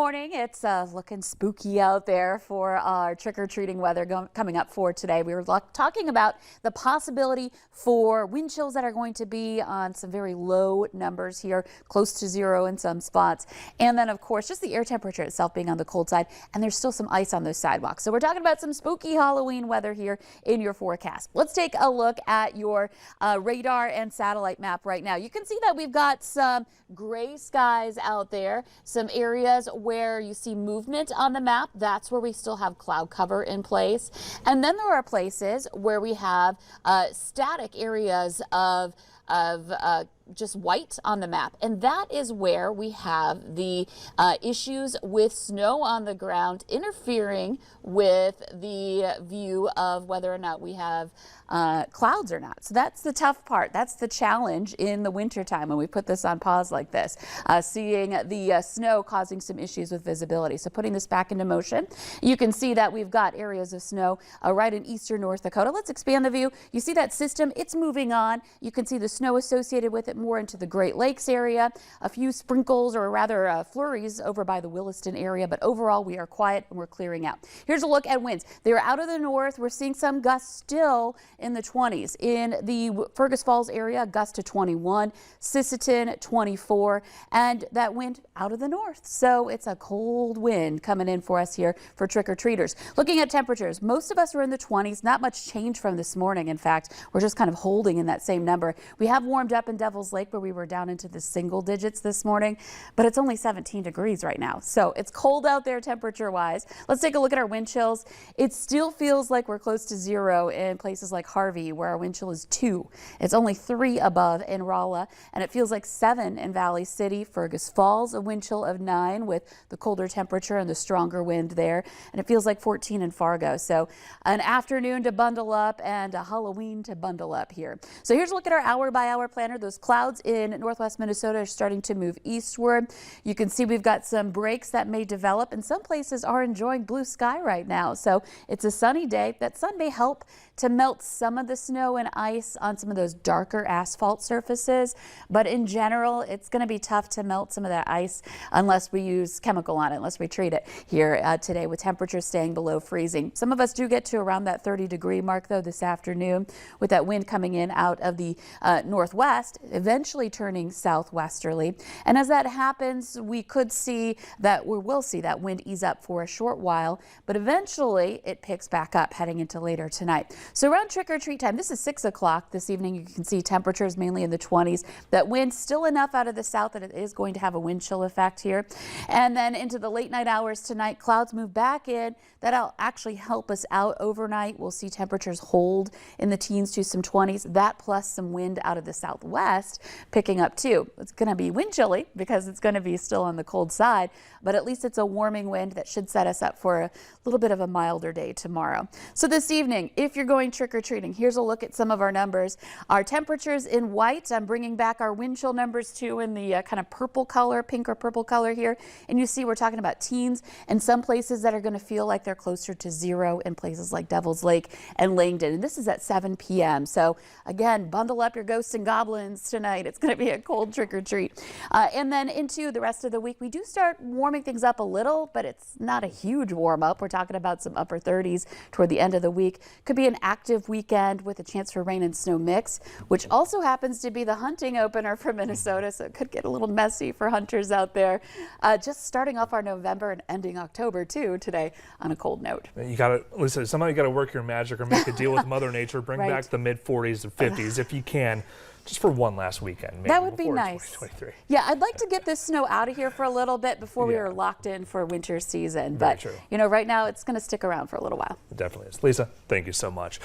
morning. It's looking spooky out there for our trick-or-treating weather coming up for today. We were talking about the possibility for wind chills that are going to be on some very low numbers here, close to zero in some spots. And then, of course, just the air temperature itself being on the cold side, and there's still some ice on those sidewalks. So we're talking about some spooky Halloween weather here in your forecast. Let's take a look at your radar and satellite map right now. You can see that we've got some gray skies out there, some areas where you see movement on the map. That's where we still have cloud cover in place. And then there are places where we have static areas of just white on the map, and that is where we have the issues with snow on the ground interfering with the view of whether or not we have clouds or not. So that's the tough part. That's the challenge in the wintertime when we put this on pause like this, seeing the snow causing some issues with visibility. So putting this back into motion, you can see that we've got areas of snow right in eastern North Dakota. Let's expand the view. You see that system, it's moving on. You can see the snow associated with it more into the Great Lakes area, a few sprinkles or rather flurries over by the Williston area, but overall we are quiet and we're clearing out. Here's a look at winds. They're out of the north. We're seeing some gusts still in the 20s. In the Fergus Falls area, gust to 21, Sisseton 24, and that wind out of the north. So it's a cold wind coming in for us here for trick-or-treaters. Looking at temperatures, most of us are in the 20s, not much change from this morning. In fact, we're just kind of holding in that same number. We have warmed up in Devil's Lake where we were down into the single digits this morning, but it's only 17 degrees right now. So it's cold out there temperature wise. Let's take a look at our wind chills. It still feels like we're close to zero in places like Harvey, where our wind chill is 2. It's only 3 above in Rolla, and it feels like 7 in Valley City. Fergus Falls, a wind chill of 9 with the colder temperature and the stronger wind there, and it feels like 14 in Fargo. So an afternoon to bundle up and a Halloween to bundle up here. So here's a look at our hour-by-hour planner. Those clouds in northwest Minnesota are starting to move eastward. You can see we've got some breaks that may develop, and some places are enjoying blue sky right now. So it's a sunny day. That sun may help to melt some of the snow and ice on some of those darker asphalt surfaces, but in general it's going to be tough to melt some of that ice unless we use chemical on it, unless we treat it here today, with temperatures staying below freezing. Some of us do get to around that 30-degree mark though this afternoon, with that wind coming in out of the northwest, eventually turning southwesterly. And as that happens, we could see that, we will see that wind ease up for a short while, but eventually it picks back up heading into later tonight. So around trick-or-treat time, this is 6 o'clock this evening, you can see temperatures mainly in the 20s. That wind still enough out of the south that it is going to have a wind chill effect here. And then into the late night hours tonight, clouds move back in. That'll actually help us out overnight. We'll see temperatures hold in the teens to some 20s. That plus some wind out of the southwest picking up too. It's going to be wind chilly because it's going to be still on the cold side, but at least it's a warming wind that should set us up for a little bit of a milder day tomorrow. So this evening, if you're going trick-or-treating, here's a look at some of our numbers. Our temperatures in white, I'm bringing back our wind chill numbers too in the kind of purple color, pink or purple color here. And you see we're talking about teens and some places that are going to feel like they're closer to zero in places like Devil's Lake and Langdon. And this is at 7 p.m. So again, bundle up your ghosts and goblins tonight. It's going to be a cold trick-or-treat. And then into the rest of the week, we do start warming things up a little, but it's not a huge warm up. We're talking about some upper 30s toward the end of the week. Could be an active weekend with a chance for rain and snow mix, which also happens to be the hunting opener for Minnesota. So it could get a little messy for hunters out there. Just starting off our November and ending October too today on a cold note. You got to, listen, somehow you got to work your magic or make a deal with Mother Nature. Bring Right. back the mid 40s and 50s if you can, just for one last weekend. Maybe, that would be nice. 2023. Yeah, I'd like to get this snow out of here for a little bit before we are locked in for winter season. Very But true. you know, right now it's going to stick around for a little while. It definitely is. Lisa, thank you so much.